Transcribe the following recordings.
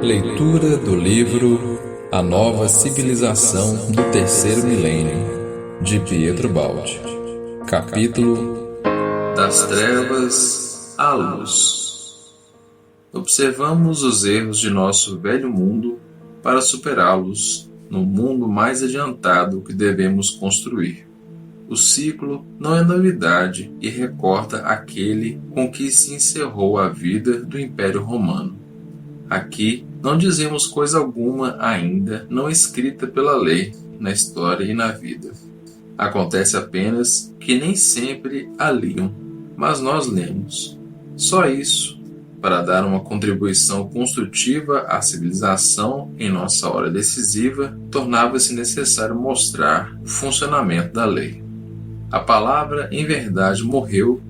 Leitura do livro A Nova Civilização do Terceiro Milênio, de Pietro Baldi. Capítulo Das Trevas à Luz. Observamos os erros de nosso velho mundo para superá-los no mundo mais adiantado que devemos construir. O ciclo não é novidade e recorda aquele com que se encerrou a vida do Império Romano. Aqui não dizemos coisa alguma ainda não escrita pela lei, na história e na vida. Acontece apenas que nem sempre a liam, mas nós lemos. Só isso, para dar uma contribuição construtiva à civilização em nossa hora decisiva, tornava-se necessário mostrar o funcionamento da lei. A palavra, em verdade, morreu,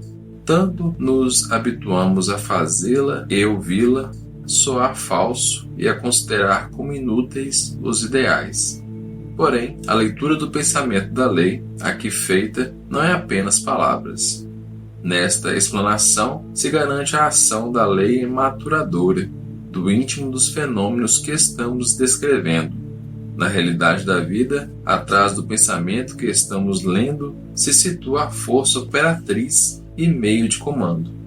tanto nos habituamos a fazê-la e ouvi-la soar falso e a considerar como inúteis os ideais. Porém, a leitura do pensamento da lei, aqui feita, não é apenas palavras. Nesta explanação se garante a ação da lei maturadora, do íntimo dos fenômenos que estamos descrevendo. Na realidade da vida, atrás do pensamento que estamos lendo, se situa a força operatriz e meio de comando.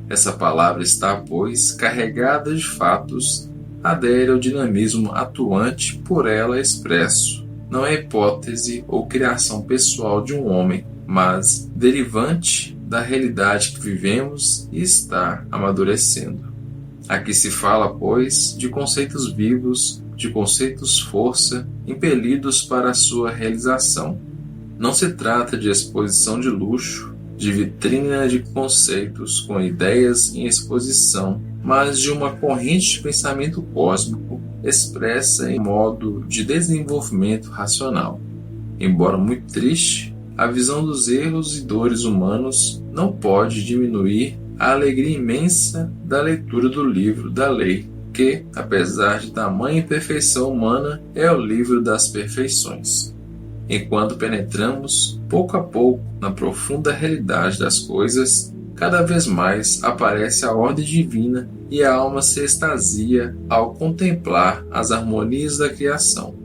Essa palavra está, pois, carregada de fatos, adere ao dinamismo atuante por ela expresso. Não é hipótese ou criação pessoal de um homem, mas derivante da realidade que vivemos e está amadurecendo. Aqui se fala, pois, de conceitos vivos, de conceitos força, impelidos para a sua realização. Não se trata de exposição de luxo, de vitrina de conceitos com ideias em exposição, mas de uma corrente de pensamento cósmico expressa em modo de desenvolvimento racional. Embora muito triste, a visão dos erros e dores humanos não pode diminuir a alegria imensa da leitura do livro da lei, que, apesar de tamanha imperfeição humana, é o livro das perfeições. Enquanto penetramos, pouco a pouco, na profunda realidade das coisas, cada vez mais aparece a ordem divina e a alma se extasia ao contemplar as harmonias da criação.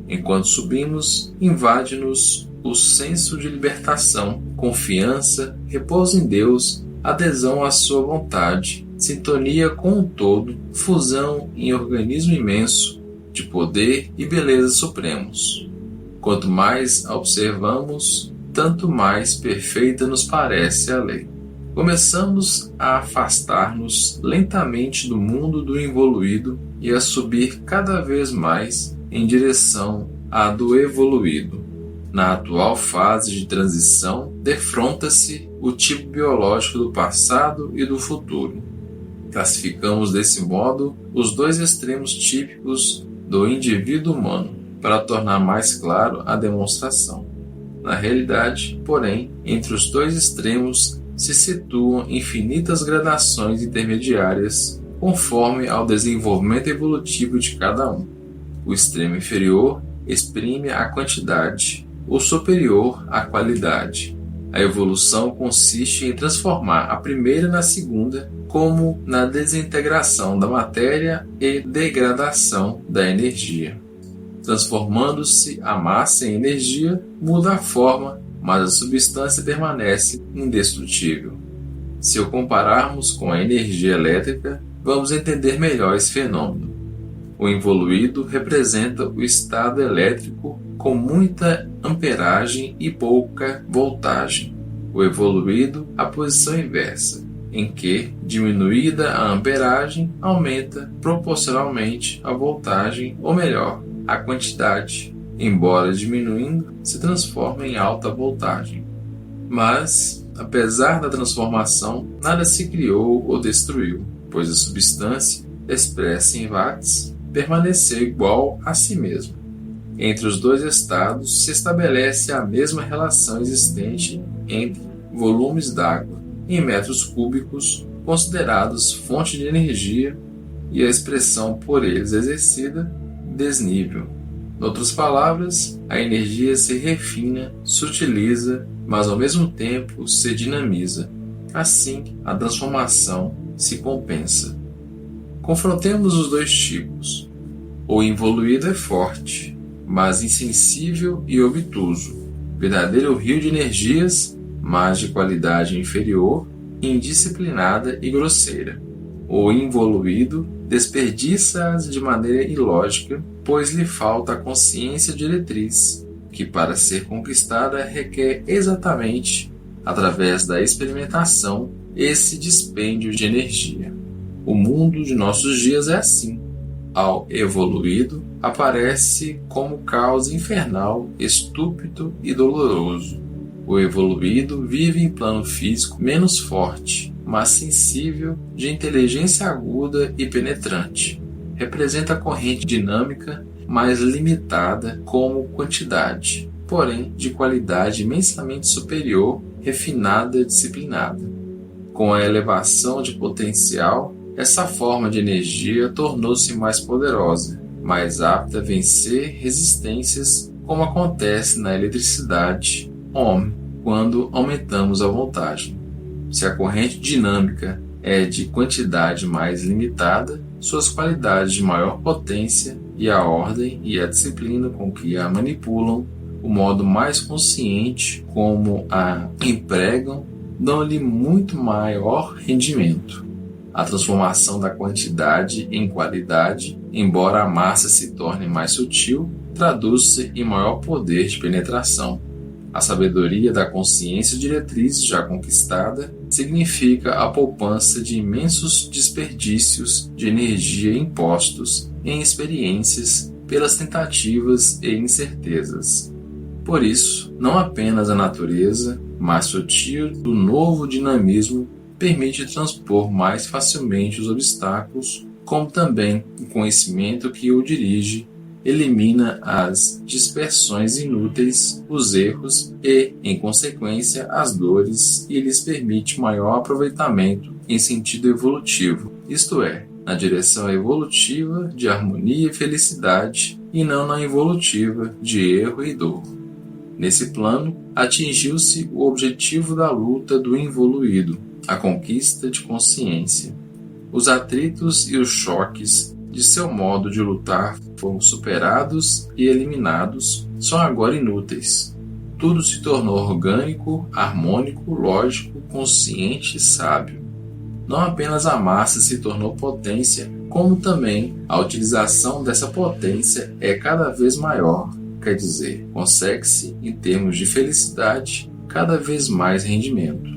Enquanto subimos, invade-nos o senso de libertação, confiança, repouso em Deus, adesão à sua vontade, sintonia com o todo, fusão em organismo imenso de poder e beleza supremos. Quanto mais a observamos, tanto mais perfeita nos parece a lei. Começamos a afastar-nos lentamente do mundo do involuído e a subir cada vez mais em direção à do evoluído. Na atual fase de transição, defronta-se o tipo biológico do passado e do futuro. Classificamos desse modo os dois extremos típicos do indivíduo humano, para tornar mais claro a demonstração. Na realidade, porém, entre os dois extremos se situam infinitas gradações intermediárias, conforme ao desenvolvimento evolutivo de cada um. O extremo inferior exprime a quantidade, o superior a qualidade. A evolução consiste em transformar a primeira na segunda, como na desintegração da matéria e degradação da energia. Transformando-se a massa em energia, muda a forma, mas a substância permanece indestrutível. Se o compararmos com a energia elétrica, vamos entender melhor esse fenômeno. O involuído representa o estado elétrico com muita amperagem e pouca voltagem. O evoluído, a posição inversa, em que, diminuída a amperagem, aumenta proporcionalmente a voltagem, ou melhor, a quantidade, embora diminuindo, se transforma em alta voltagem. Mas, apesar da transformação, nada se criou ou destruiu, pois a substância, expressa em watts, permaneceu igual a si mesma. Entre os dois estados se estabelece a mesma relação existente entre volumes d'água em metros cúbicos, considerados fonte de energia, e a expressão por eles exercida, desnível. Em outras palavras, a energia se refina, sutiliza, mas ao mesmo tempo se dinamiza. Assim, a transformação se compensa. Confrontemos os dois tipos. O involuído é forte, mas insensível e obtuso, verdadeiro rio de energias, mas de qualidade inferior, indisciplinada e grosseira. O involuído desperdiça-as de maneira ilógica, pois lhe falta a consciência diretriz, que para ser conquistada requer exatamente, através da experimentação, esse dispêndio de energia. O mundo de nossos dias é assim. Ao evoluído, aparece como caos infernal, estúpido e doloroso. O evoluído vive em plano físico menos forte, mas sensível, de inteligência aguda e penetrante. Representa a corrente dinâmica mais limitada como quantidade, porém de qualidade imensamente superior, refinada e disciplinada. Com a elevação de potencial, essa forma de energia tornou-se mais poderosa, mais apta a vencer resistências, como acontece na eletricidade, quando aumentamos a voltagem. Se a corrente dinâmica é de quantidade mais limitada, suas qualidades de maior potência e a ordem e a disciplina com que a manipulam, o modo mais consciente como a empregam, dão-lhe muito maior rendimento. A transformação da quantidade em qualidade, embora a massa se torne mais sutil, traduz-se em maior poder de penetração. A sabedoria da consciência diretriz já conquistada significa a poupança de imensos desperdícios de energia impostos em experiências pelas tentativas e incertezas. Por isso, não apenas a natureza, mais sutil do novo dinamismo, permite transpor mais facilmente os obstáculos, como também o conhecimento que o dirige elimina as dispersões inúteis, os erros e, em consequência, as dores e lhes permite maior aproveitamento em sentido evolutivo, isto é, na direção evolutiva de harmonia e felicidade e não na involutiva de erro e dor. Nesse plano, atingiu-se o objetivo da luta do involuído, a conquista de consciência. Os atritos e os choques de seu modo de lutar foram superados e eliminados, são agora inúteis. Tudo se tornou orgânico, harmônico, lógico, consciente e sábio. Não apenas a massa se tornou potência, como também a utilização dessa potência é cada vez maior, quer dizer, consegue-se, em termos de felicidade, cada vez mais rendimento.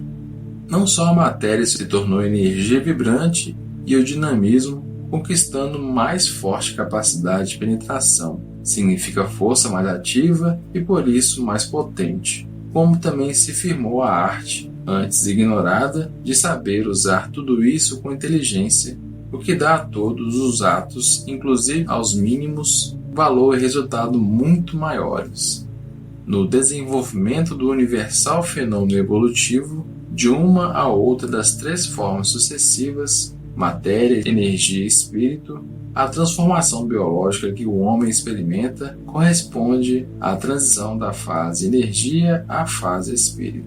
Não só a matéria se tornou energia vibrante e o dinamismo conquistando mais forte capacidade de penetração, significa força mais ativa e por isso mais potente, como também se firmou a arte, antes ignorada, de saber usar tudo isso com inteligência, o que dá a todos os atos, inclusive aos mínimos, valor e resultado muito maiores. No desenvolvimento do universal fenômeno evolutivo, de uma a outra das três formas sucessivas, matéria, energia e espírito, a transformação biológica que o homem experimenta corresponde à transição da fase energia à fase espírito.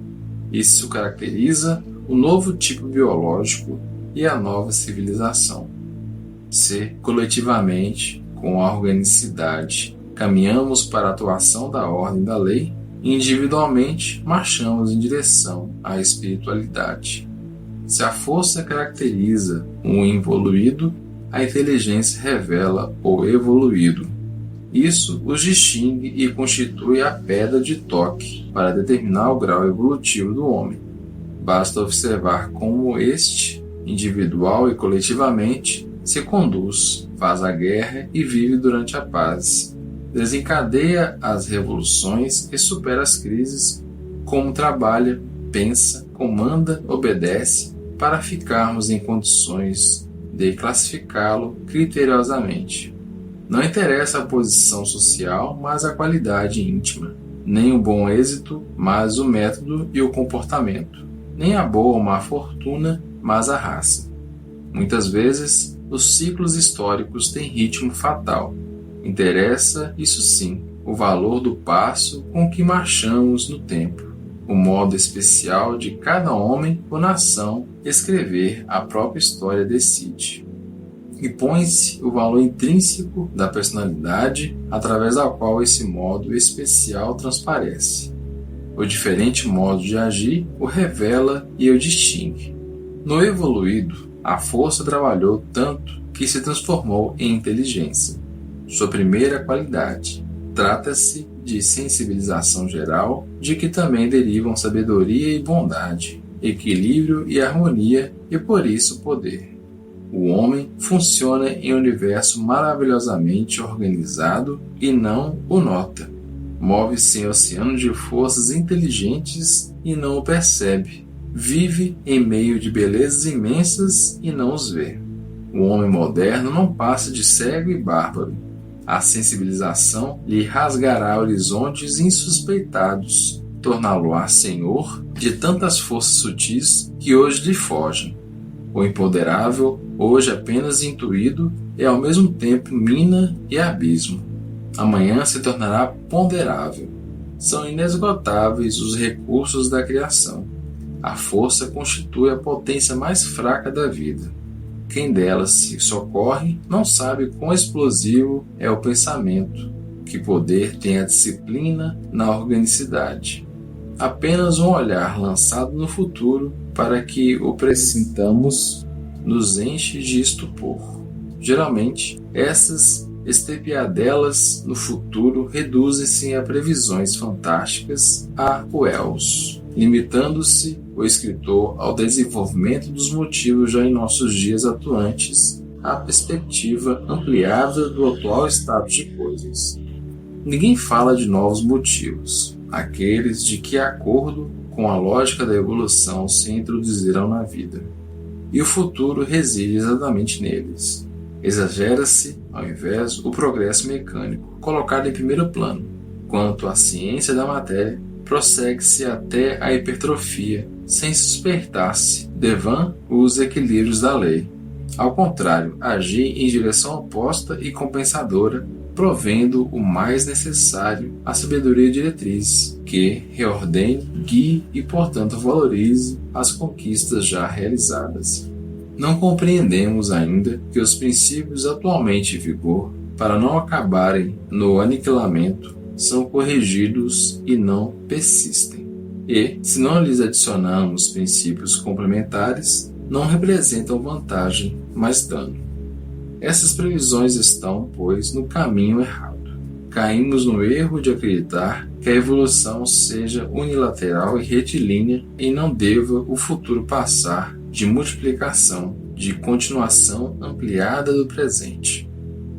Isso caracteriza o novo tipo biológico e a nova civilização. Se, coletivamente, com a organicidade, caminhamos para a atuação da ordem da lei, individualmente marchamos em direção à espiritualidade. Se a força caracteriza um involuído, a inteligência revela o evoluído. Isso os distingue e constitui a pedra de toque para determinar o grau evolutivo do homem. Basta observar como este, individual e coletivamente, se conduz, faz a guerra e vive durante a paz. Desencadeia as revoluções e supera as crises, como trabalha, pensa, comanda, obedece, para ficarmos em condições de classificá-lo criteriosamente. Não interessa a posição social, mas a qualidade íntima, nem o bom êxito, mas o método e o comportamento, nem a boa ou má fortuna, mas a raça. Muitas vezes, os ciclos históricos têm ritmo fatal. Interessa, isso sim, o valor do passo com que marchamos no tempo, o modo especial de cada homem ou nação escrever a própria história decide. Impõe-se o valor intrínseco da personalidade através da qual esse modo especial transparece. O diferente modo de agir o revela e o distingue. No evoluído, a força trabalhou tanto que se transformou em inteligência. Sua primeira qualidade. Trata-se de sensibilização geral, de que também derivam sabedoria e bondade, equilíbrio e harmonia e, por isso, poder. O homem funciona em um universo maravilhosamente organizado e não o nota. Move-se em oceano de forças inteligentes e não o percebe. Vive em meio de belezas imensas e não os vê. O homem moderno não passa de cego e bárbaro. A sensibilização lhe rasgará horizontes insuspeitados, torná-lo-á senhor de tantas forças sutis que hoje lhe fogem. O imponderável, hoje apenas intuído, é ao mesmo tempo mina e abismo. Amanhã se tornará ponderável. São inesgotáveis os recursos da criação. A força constitui a potência mais fraca da vida. Quem dela se socorre não sabe quão explosivo é o pensamento, que poder tem a disciplina na organicidade. Apenas um olhar lançado no futuro para que o pressintamos nos enche de estupor. Geralmente, essas estepiadelas no futuro reduzem-se a previsões fantásticas, a cruels, limitando-se o escritor ao desenvolvimento dos motivos já em nossos dias atuantes, à perspectiva ampliada do atual estado de coisas. Ninguém fala de novos motivos, aqueles de que, acordo com a lógica da evolução, se introduzirão na vida. E o futuro reside exatamente neles. Exagera-se, ao invés, o progresso mecânico, colocado em primeiro plano. Quanto à ciência da matéria, prossegue-se até a hipertrofia, sem suspeitar-se, devant os equilíbrios da lei. Ao contrário, agir em direção oposta e compensadora, provendo o mais necessário à sabedoria diretriz, que reordene, guie e, portanto, valorize as conquistas já realizadas. Não compreendemos ainda que os princípios atualmente em vigor, para não acabarem no aniquilamento, são corrigidos e não persistem. E, se não lhes adicionamos princípios complementares, não representam vantagem, mas dano. Essas previsões estão, pois, no caminho errado. Caímos no erro de acreditar que a evolução seja unilateral e retilínea e não deva o futuro passar de multiplicação, de continuação ampliada do presente.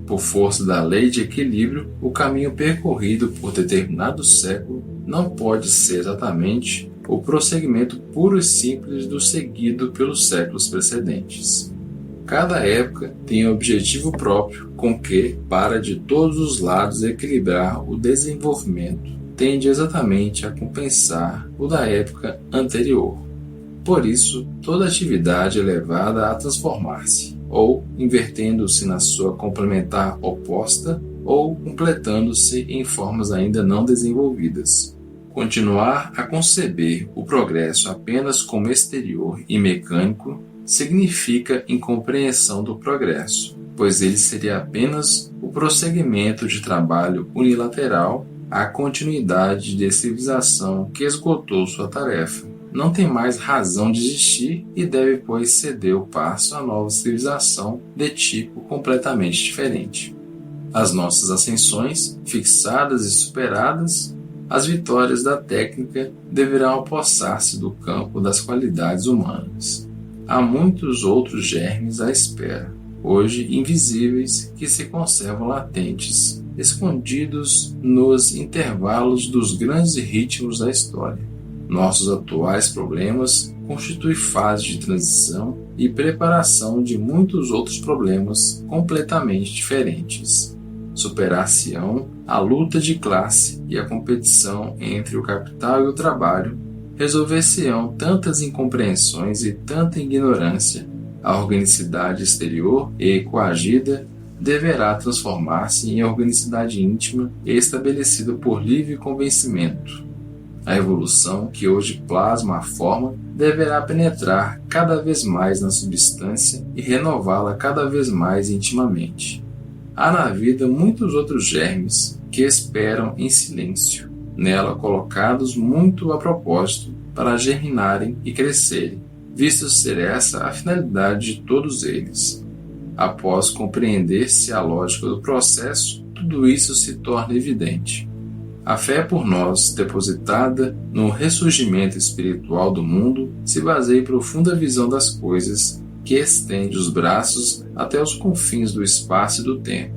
Por força da lei de equilíbrio, o caminho percorrido por determinado século não pode ser exatamente o prosseguimento puro e simples do seguido pelos séculos precedentes. Cada época tem um objetivo próprio com que, para de todos os lados equilibrar o desenvolvimento, tende exatamente a compensar o da época anterior. Por isso, toda atividade é levada a transformar-se, ou invertendo-se na sua complementar oposta, ou completando-se em formas ainda não desenvolvidas. Continuar a conceber o progresso apenas como exterior e mecânico significa incompreensão do progresso, pois ele seria apenas o prosseguimento de trabalho unilateral à continuidade de civilização que esgotou sua tarefa. Não tem mais razão de existir e deve, pois, ceder o passo à nova civilização de tipo completamente diferente. As nossas ascensões, fixadas e superadas, as vitórias da técnica deverão apossar-se do campo das qualidades humanas. Há muitos outros germes à espera, hoje invisíveis, que se conservam latentes, escondidos nos intervalos dos grandes ritmos da história. Nossos atuais problemas constituem fase de transição e preparação de muitos outros problemas completamente diferentes. Superar-se-ão a luta de classe e a competição entre o capital e o trabalho, resolver-se-ão tantas incompreensões e tanta ignorância, a organicidade exterior e coagida deverá transformar-se em organicidade íntima e estabelecida por livre convencimento. A evolução que hoje plasma a forma deverá penetrar cada vez mais na substância e renová-la cada vez mais intimamente. Há na vida muitos outros germes que esperam em silêncio, nela colocados muito a propósito para germinarem e crescerem, visto ser essa a finalidade de todos eles. Após compreender-se a lógica do processo, tudo isso se torna evidente. A fé por nós, depositada no ressurgimento espiritual do mundo, se baseia em profunda visão das coisas que estende os braços até os confins do espaço e do tempo.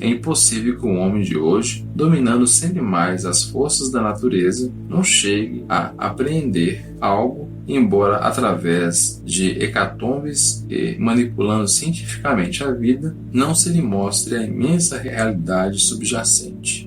É impossível que o homem de hoje, dominando sempre mais as forças da natureza, não chegue a apreender algo, embora através de hecatombes e manipulando cientificamente a vida, não se lhe mostre a imensa realidade subjacente.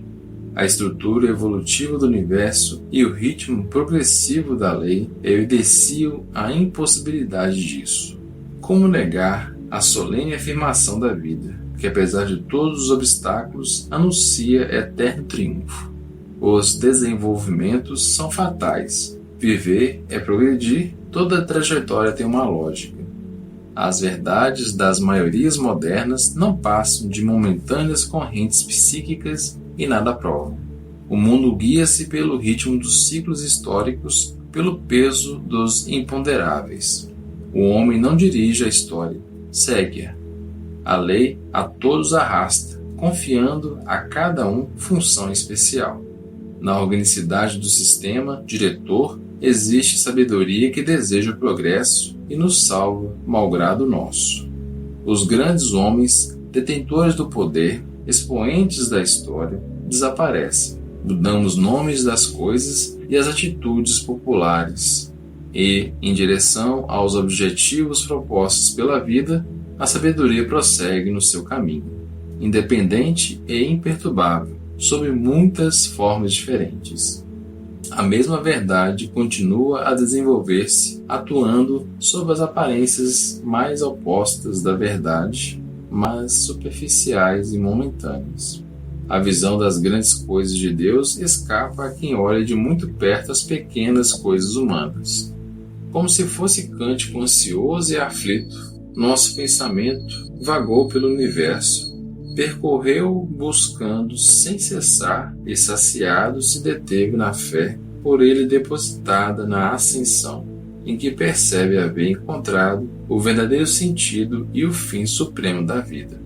A estrutura evolutiva do universo e o ritmo progressivo da lei evidenciam a impossibilidade disso. Como negar a solene afirmação da vida, que apesar de todos os obstáculos, anuncia eterno triunfo? Os desenvolvimentos são fatais. Viver é progredir, toda trajetória tem uma lógica. As verdades das maiorias modernas não passam de momentâneas correntes psíquicas e nada provam. O mundo guia-se pelo ritmo dos ciclos históricos, pelo peso dos imponderáveis. O homem não dirige a história, segue-a. A lei a todos arrasta, confiando a cada um função especial. Na organicidade do sistema diretor existe sabedoria que deseja o progresso e nos salva, malgrado nosso. Os grandes homens, detentores do poder, expoentes da história, desaparecem. Mudamos nomes das coisas e as atitudes populares. E, em direção aos objetivos propostos pela vida, a sabedoria prossegue no seu caminho, independente e imperturbável, sob muitas formas diferentes. A mesma verdade continua a desenvolver-se, atuando sob as aparências mais opostas da verdade, mas superficiais e momentâneas. A visão das grandes coisas de Deus escapa a quem olha de muito perto as pequenas coisas humanas. Como se fosse cântico ansioso e aflito, nosso pensamento vagou pelo universo, percorreu buscando sem cessar e saciado se deteve na fé por ele depositada na ascensão, em que percebe haver encontrado o verdadeiro sentido e o fim supremo da vida.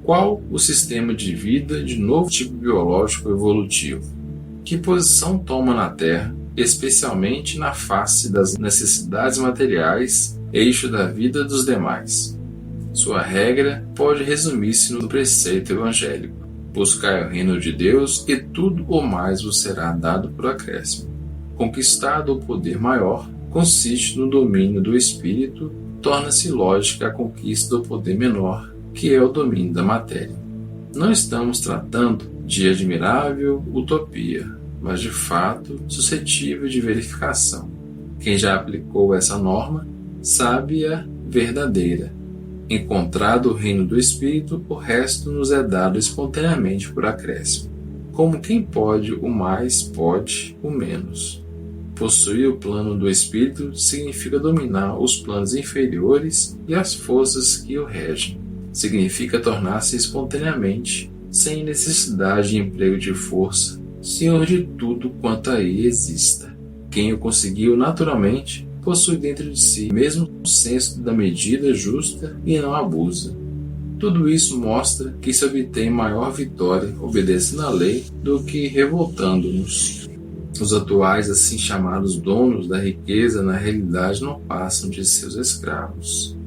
Qual o sistema de vida de novo tipo biológico evolutivo? Que posição toma na Terra, especialmente na face das necessidades materiais, eixo da vida dos demais? Sua regra pode resumir-se no preceito evangélico: buscai o reino de Deus e tudo o mais vos será dado por acréscimo. Conquistado o poder maior, consiste no domínio do espírito, torna-se lógica a conquista do poder menor, que é o domínio da matéria. Não estamos tratando de admirável utopia, mas de fato suscetível de verificação. Quem já aplicou essa norma sabe-a verdadeira. Encontrado o reino do espírito, o resto nos é dado espontaneamente por acréscimo. Como quem pode o mais, pode o menos. Possuir o plano do espírito significa dominar os planos inferiores e as forças que o regem. Significa tornar-se espontaneamente, sem necessidade de emprego de força, senhor de tudo quanto aí exista. Quem o conseguiu naturalmente possui dentro de si mesmo o senso da medida justa e não abusa. Tudo isso mostra que se obtém maior vitória obedecendo à lei do que revoltando-nos. Os atuais assim chamados donos da riqueza na realidade não passam de seus escravos.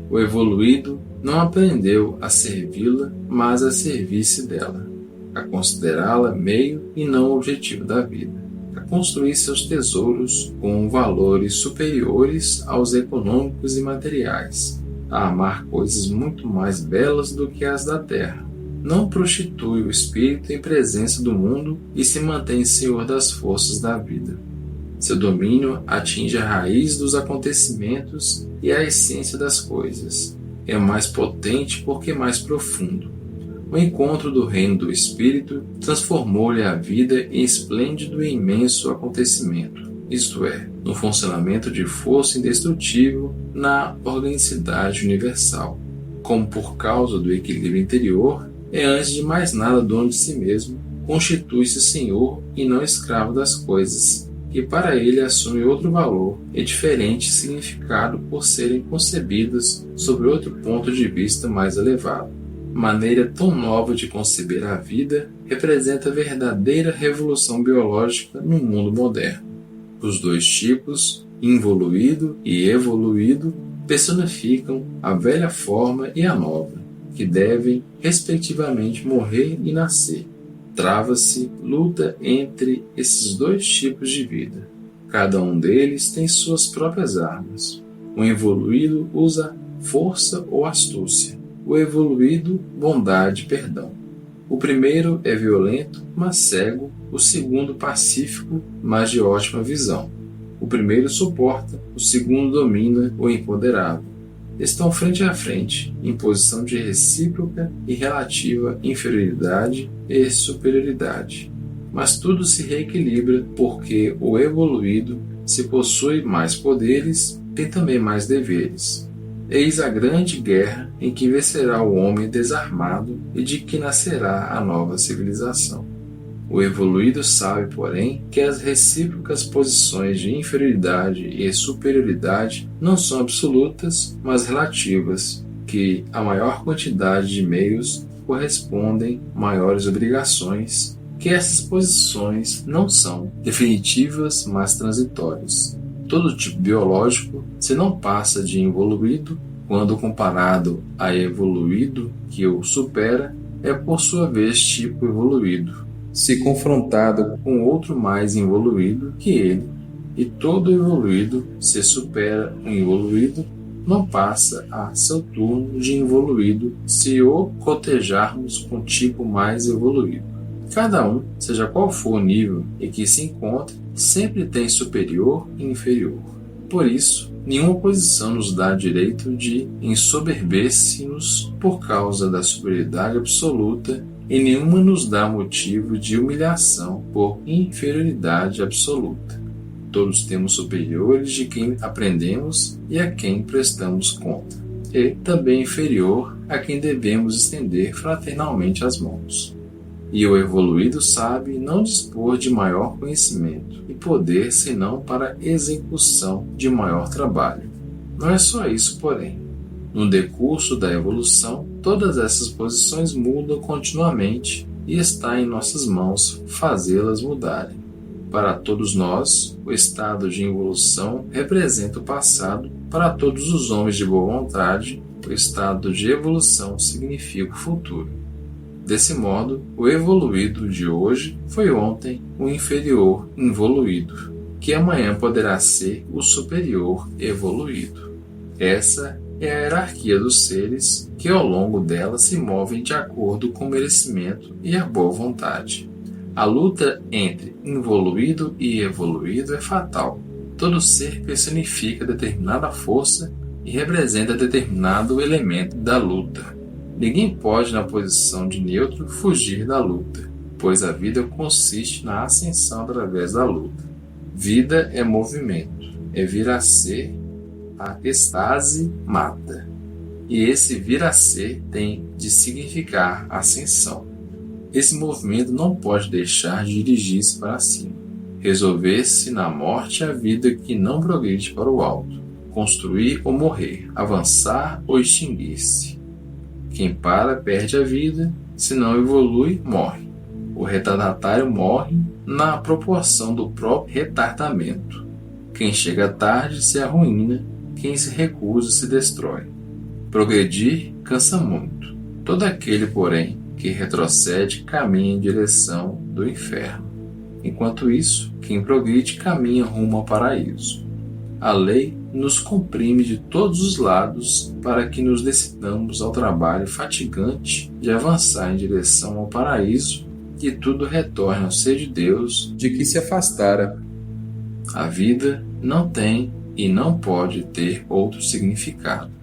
O evoluído não aprendeu a servi-la, mas a servir-se dela, a considerá-la meio e não objetivo da vida, a construir seus tesouros com valores superiores aos econômicos e materiais, a amar coisas muito mais belas do que as da terra. Não prostitui o espírito em presença do mundo e se mantém senhor das forças da vida. Seu domínio atinge a raiz dos acontecimentos e a essência das coisas. É mais potente porque mais profundo. O encontro do reino do espírito transformou-lhe a vida em esplêndido e imenso acontecimento. isto é, no funcionamento de força indestrutível na organicidade universal. Como por causa do equilíbrio interior, é antes de mais nada dono de si mesmo, constitui-se senhor e não escravo das coisas, que para ele assume outro valor e diferente significado por serem concebidas sob outro ponto de vista mais elevado. Maneira tão nova de conceber a vida representa a verdadeira revolução biológica no mundo moderno. Os dois tipos, involuído e evoluído, personificam a velha forma e a nova, que devem, respectivamente, morrer e nascer. Trava-se luta entre esses dois tipos de vida. Cada um deles tem suas próprias armas. O involuído usa força ou astúcia. O evoluído, bondade e perdão. O primeiro é violento, mas cego. O segundo, pacífico, mas de ótima visão. O primeiro suporta, o segundo domina o imponderável. Estão frente a frente, em posição de recíproca e relativa inferioridade e superioridade. Mas tudo se reequilibra porque o evoluído, se possui mais poderes, tem também mais deveres. Eis a grande guerra em que vencerá o homem desarmado e de que nascerá a nova civilização. O evoluído sabe, porém, que as recíprocas posições de inferioridade e superioridade não são absolutas, mas relativas, que a maior quantidade de meios correspondem maiores obrigações, que essas posições não são definitivas, mas transitórias. Todo tipo biológico, se não passa de involuído, quando comparado a evoluído que o supera, é por sua vez tipo evoluído, se confrontado com outro mais evoluído que ele, e todo evoluído, se supera o evoluído, não passa a seu turno de evoluído se o cotejarmos com tipo mais evoluído. Cada um, seja qual for o nível em que se encontre, sempre tem superior e inferior. Por isso, nenhuma posição nos dá direito de ensoberbecer-nos por causa da superioridade absoluta e nenhuma nos dá motivo de humilhação por inferioridade absoluta. Todos temos superiores de quem aprendemos e a quem prestamos conta, e também inferior a quem devemos estender fraternalmente as mãos. E o evoluído sabe não dispor de maior conhecimento e poder senão para execução de maior trabalho. Não é só isso, porém. No decurso da evolução, todas essas posições mudam continuamente e está em nossas mãos fazê-las mudarem. Para todos nós, o estado de evolução representa o passado. Para todos os homens de boa vontade, o estado de evolução significa o futuro. Desse modo, o evoluído de hoje foi ontem o inferior involuído, que amanhã poderá ser o superior evoluído. Essa é a hierarquia dos seres que ao longo dela se movem de acordo com o merecimento e a boa vontade. A luta entre involuído e evoluído é fatal. Todo ser personifica determinada força e representa determinado elemento da luta. Ninguém pode, na posição de neutro, fugir da luta, pois a vida consiste na ascensão através da luta. Vida é movimento, é vir a ser, a estase mata. E esse vir a ser tem de significar ascensão. Esse movimento não pode deixar de dirigir-se para cima, resolver-se na morte a vida que não progride para o alto, construir ou morrer, avançar ou extinguir-se. Quem para perde a vida, se não evolui, morre. O retardatário morre na proporção do próprio retardamento. Quem chega tarde se arruína, quem se recusa se destrói. Progredir cansa muito. Todo aquele, porém, que retrocede caminha em direção do inferno. Enquanto isso, quem progride caminha rumo ao paraíso. A lei nos comprime de todos os lados para que nos decidamos ao trabalho fatigante de avançar em direção ao paraíso e tudo retorne ao ser de Deus de que se afastara. A vida não tem e não pode ter outro significado.